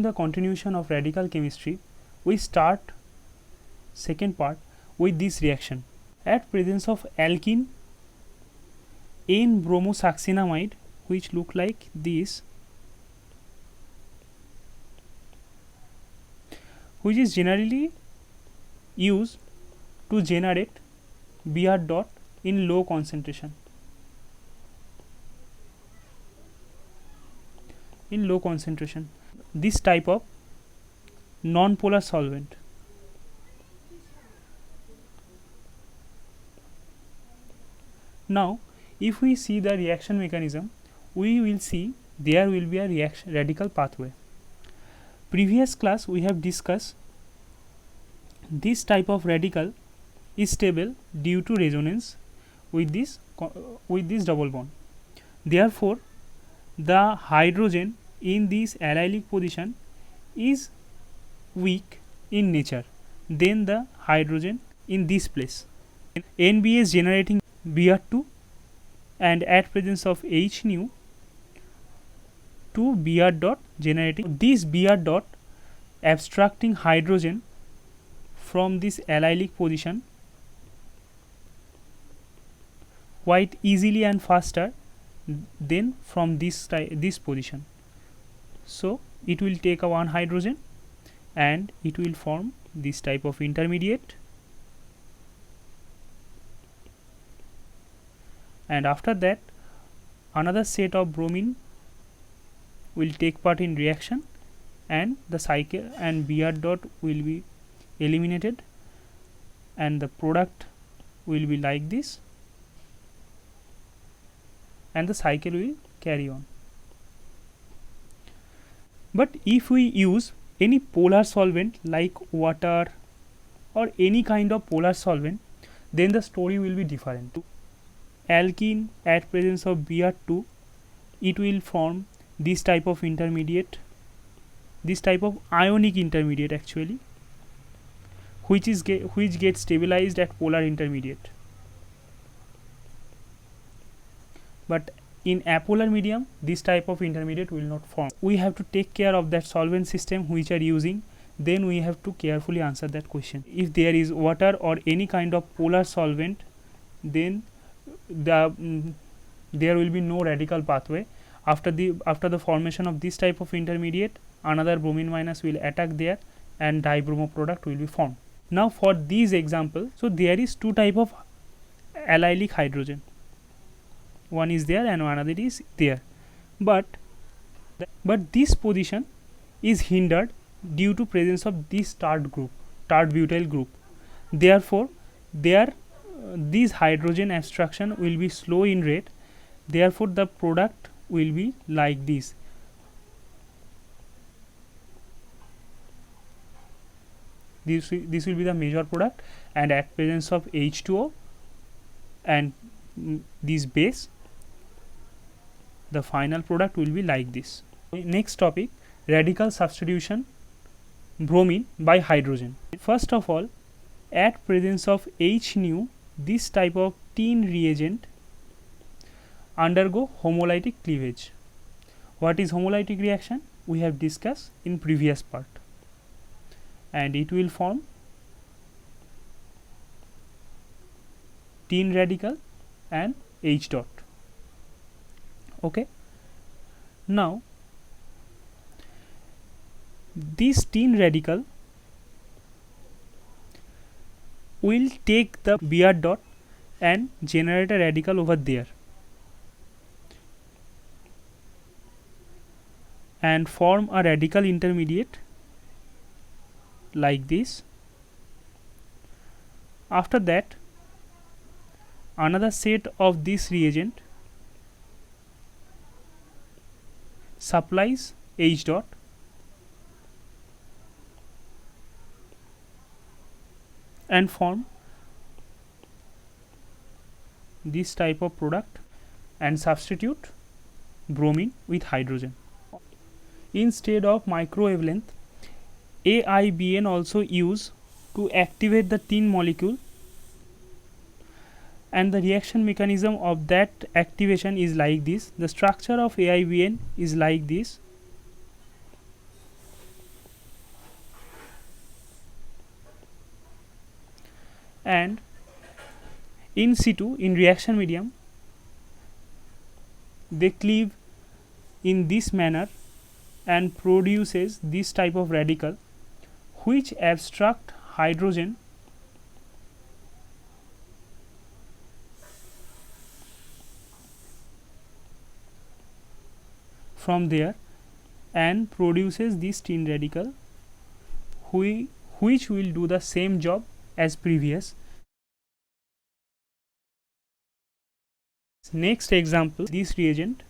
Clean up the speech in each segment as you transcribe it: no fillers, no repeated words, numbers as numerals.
the continuation of radical chemistry, we start second part with this reaction. At presence of alkene N-bromosuccinamide, which look like this, which is generally used to generate Br dot in low concentration. In low concentration, this type of non-polar solvent. Now, if we see the reaction mechanism, we will see there will be a radical pathway. Previous class we have discussed this type of radical is stable due to resonance with this double bond. Therefore, the hydrogen in this allylic position is weak in nature than the hydrogen in this place. NB is generating Br2, and at presence of H nu, 2 Br dot generating this Br dot abstracting hydrogen from this allylic position quite easily and faster than from this position. So it will take a one hydrogen and it will form this type of intermediate, and after that another set of bromine will take part in reaction and the cycle and Br dot will be eliminated and the product will be like this and the cycle will carry on. But if we use any polar solvent like water or any kind of polar solvent, then the story will be different. Alkene at presence of Br2, it will form this type of intermediate, this type of ionic intermediate actually, which gets stabilized at polar intermediate. But in apolar medium, this type of intermediate will not form. We have to take care of that solvent system which are using, then we have to carefully answer that question. If there is water or any kind of polar solvent, then there will be no radical pathway. After the formation of this type of intermediate, another bromine minus will attack there and dibromo product will be formed. Now for these example, so there is two type of allylic hydrogen, one is there and another is there, but this position is hindered due to presence of this tart butyl group. Therefore this hydrogen abstraction will be slow in rate, therefore the product will be like this. This will be the major product, and at presence of H2O and this base, the final product will be like this. Next topic, radical substitution bromine by hydrogen. First of all, at presence of H nu, this type of tin reagent undergo homolytic cleavage. What is homolytic reaction? We have discussed in previous part, and it will form tin radical and H dot. Okay. Now this tin radical will take the Br dot and generate a radical over there and form a radical intermediate like this. After that, another set of this reagent supplies H dot and form this type of product and substitute bromine with hydrogen. Instead of microwavelength, AIBN also used to activate the tin molecule, and the reaction mechanism of that activation is like this. The structure of AIBN is like this. and in situ, in reaction medium, they cleave in this manner and produces this type of radical which abstract hydrogen from there and produces this tin radical which will do the same job as previous. Next example, this reagent,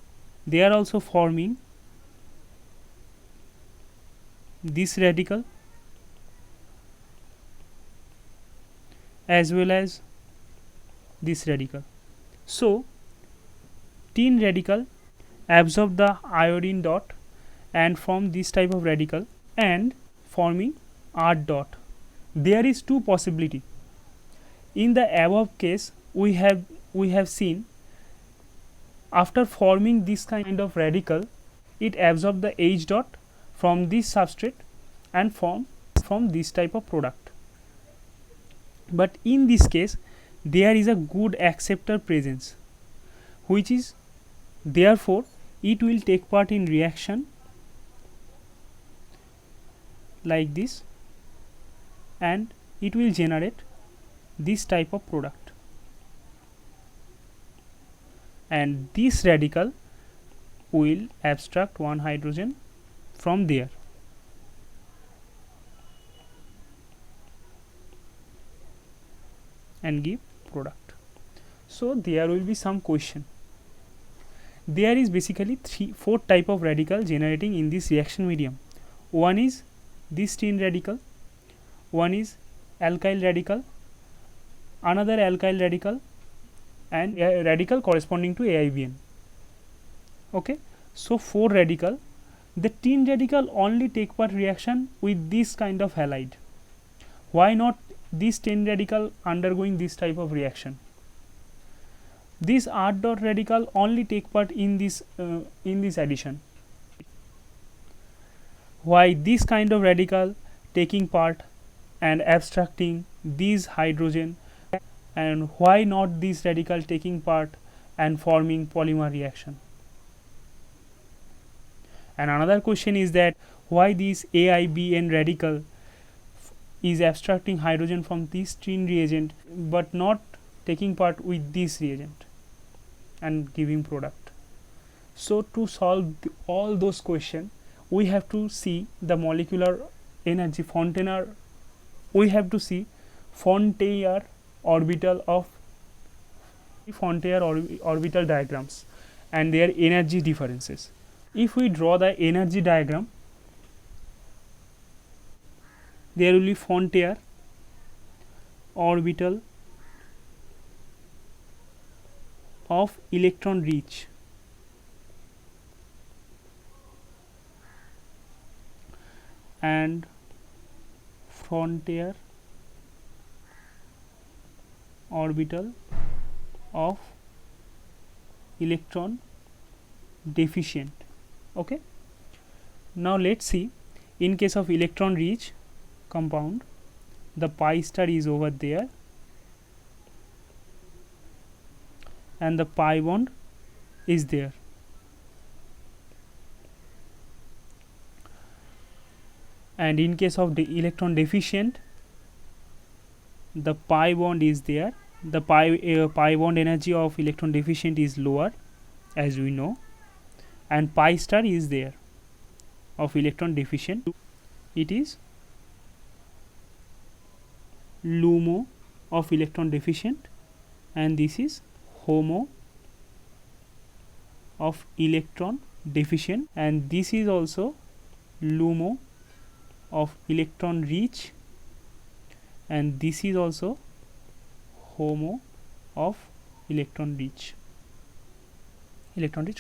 they are also forming this radical as well as this radical. So tin radical absorb the iodine dot and form this type of radical and forming R dot. There is two possibility. In the above case, we have seen after forming this kind of radical, it absorb the H dot from this substrate and form this type of product. But in this case, there is a good acceptor presence, which is therefore it will take part in reaction like this and it will generate this type of product, and this radical will abstract one hydrogen from there. And give product. So there will be some question. There is basically four type of radical generating in this reaction medium. One is this tin radical, one is alkyl radical, another alkyl radical, and a radical corresponding to AIBN. Okay, so four radical. The tin radical only take part reaction with this kind of halide. Why not this tin radical undergoing this type of reaction? This R dot radical only take part in this addition. Why this kind of radical taking part and abstracting these hydrogen, and why not this radical taking part and forming polymer reaction? And another question is that why this AIBN radical is abstracting hydrogen from this tin reagent but not taking part with this reagent and giving product. So to solve all those questions, we have to see the molecular energy Fontaine. We have to see Fontaine orbital of Fontaine orbital diagrams and their energy differences. If we draw the energy diagram, there will be Fontaine orbital of electron rich and Fontaine orbital of electron deficient. Okay, now let's see, in case of electron rich compound, the pi star is over there and the pi bond is there. And in case of the electron deficient, the pi bond is there. The pi bond energy of electron deficient is lower, as we know, and pi star is there of electron deficient. It is LUMO of electron deficient, and this is HOMO of electron deficient, and this is also LUMO of electron rich, and this is also HOMO of electron rich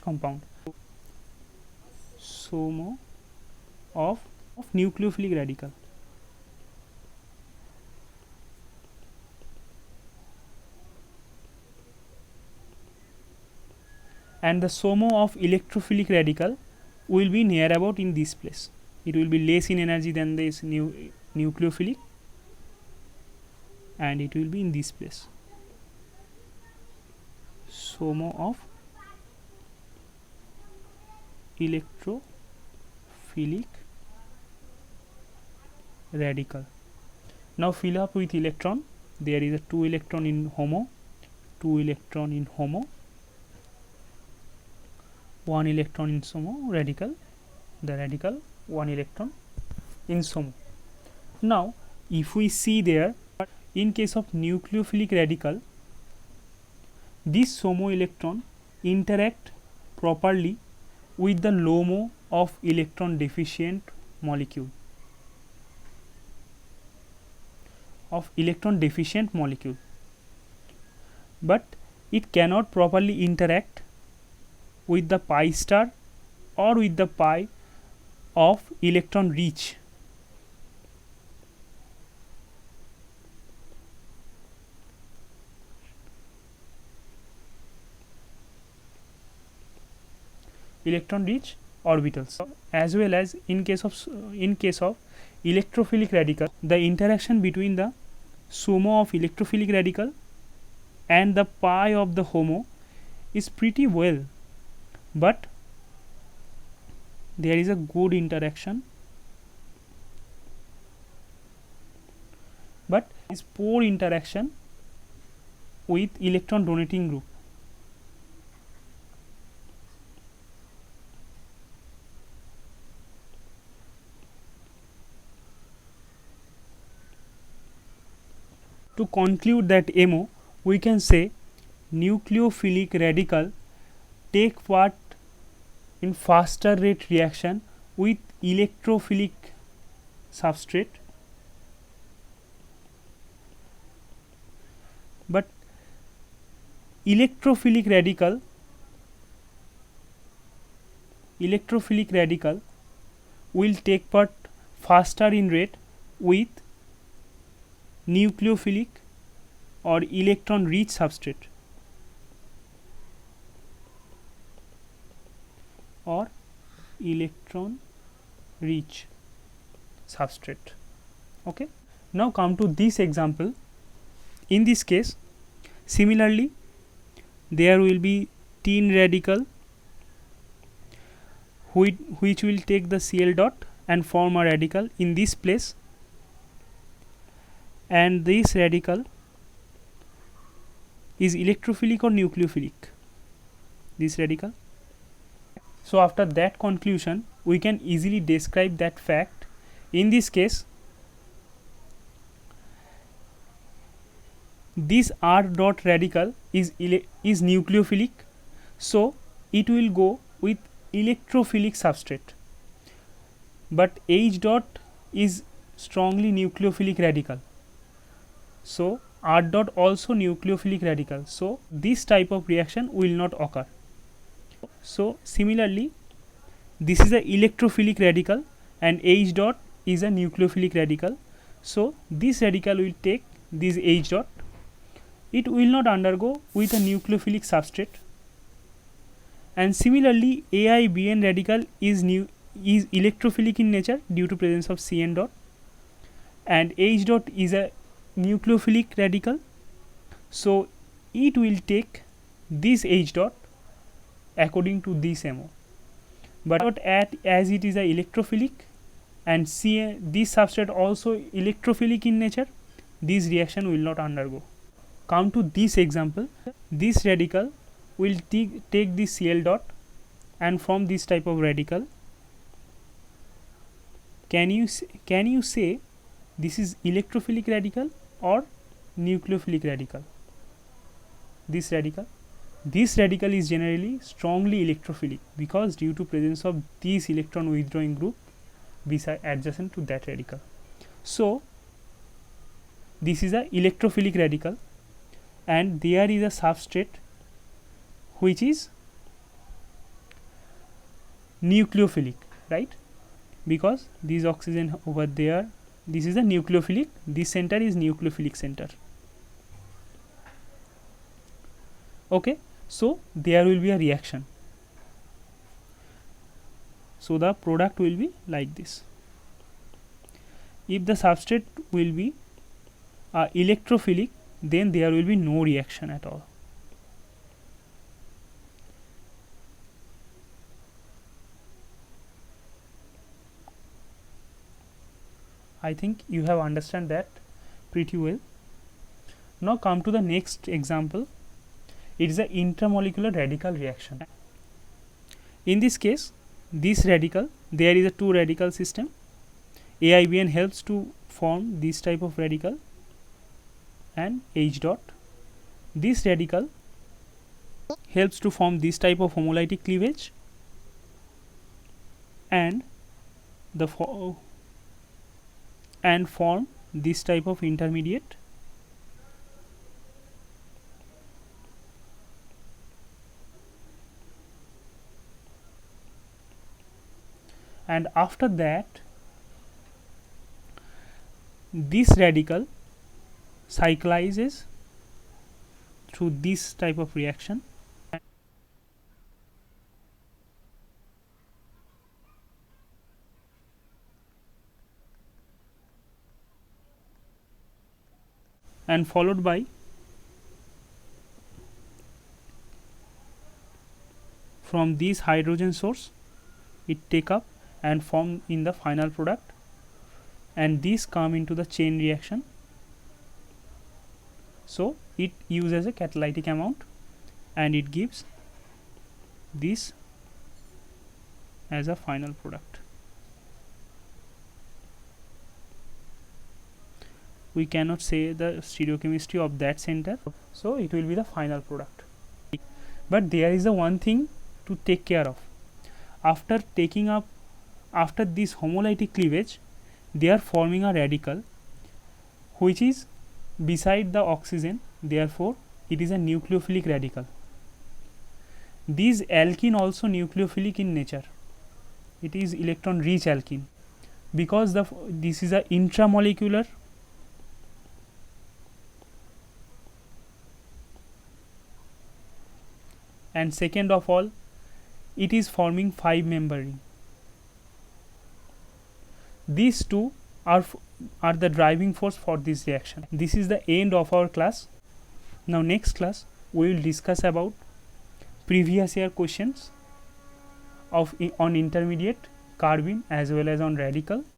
compound. SOMO of nucleophilic radical. And the SOMO of electrophilic radical will be near about in this place. It will be less in energy than this nucleophilic, and it will be in this place. SOMO of electrophilic radical. Now fill up with electron. There is a 2 electron in HOMO, 2 electron in HOMO, 1 electron in SOMO radical, the radical 1 electron in SOMO. Now if we see there, in case of nucleophilic radical, this SOMO electron interact properly with the LOMO of electron deficient molecule. But it cannot properly interact with the pi star or with the pi of electron rich. Electron rich orbitals, as well as in case of electrophilic radical, the interaction between the SOMO of electrophilic radical and the pi of the HOMO is pretty well, but there is a good interaction, but is poor interaction with electron donating group. To conclude that MO, we can say nucleophilic radical take part in faster rate reaction with electrophilic substrate, but electrophilic radical will take part faster in rate with nucleophilic or electron rich substrate, or electron rich substrate. Okay, now come to this example. In this case, similarly, there will be tin radical which will take the Cl dot and form a radical in this place, and this radical is electrophilic or nucleophilic, this radical. So after that conclusion, we can easily describe that fact. In this case, this R dot radical is nucleophilic, so it will go with electrophilic substrate, but H dot is strongly nucleophilic radical, so R dot also nucleophilic radical, so this type of reaction will not occur. So similarly, this is a electrophilic radical and H dot is a nucleophilic radical, so this radical will take this H dot, it will not undergo with a nucleophilic substrate. And similarly, AIBN radical is electrophilic in nature due to presence of Cn dot, and H dot is a nucleophilic radical, so it will take this H dot according to this MO. But as it is a electrophilic and this substrate also electrophilic in nature, this reaction will not undergo. Come to this example. This radical will take this Cl dot and form this type of radical. Can you say this is electrophilic radical or nucleophilic radical? This radical is generally strongly electrophilic because due to presence of this electron withdrawing group beside adjacent to that radical. So this is a electrophilic radical, and there is a substrate which is nucleophilic, right? Because this oxygen over there, this is a nucleophilic, this center is nucleophilic center. Okay, so there will be a reaction. So the product will be like this. If the substrate will be electrophilic, then there will be no reaction at all. I think you have understand that pretty well. Now come to the next example. It is a intermolecular radical reaction. In this case, this radical, there is a two radical system. AIBN helps to form this type of radical and H dot. This radical helps to form this type of homolytic cleavage and form this type of intermediate. And after that, this radical cyclizes through this type of reaction and followed by from this hydrogen source it take up and form in the final product, and these come into the chain reaction. So it uses a catalytic amount and it gives this as a final product. We cannot say the stereochemistry of that center, so it will be the final product. But there is a one thing to take care of. After this homolytic cleavage, they are forming a radical which is beside the oxygen, therefore it is a nucleophilic radical. This alkene also nucleophilic in nature. It is electron rich alkene because this is a intramolecular and second of all it is forming 5-member ring. These two are the driving force for this reaction. This is the end of our class. Now next class we will discuss about previous year questions on intermediate, carbene as well as on radical.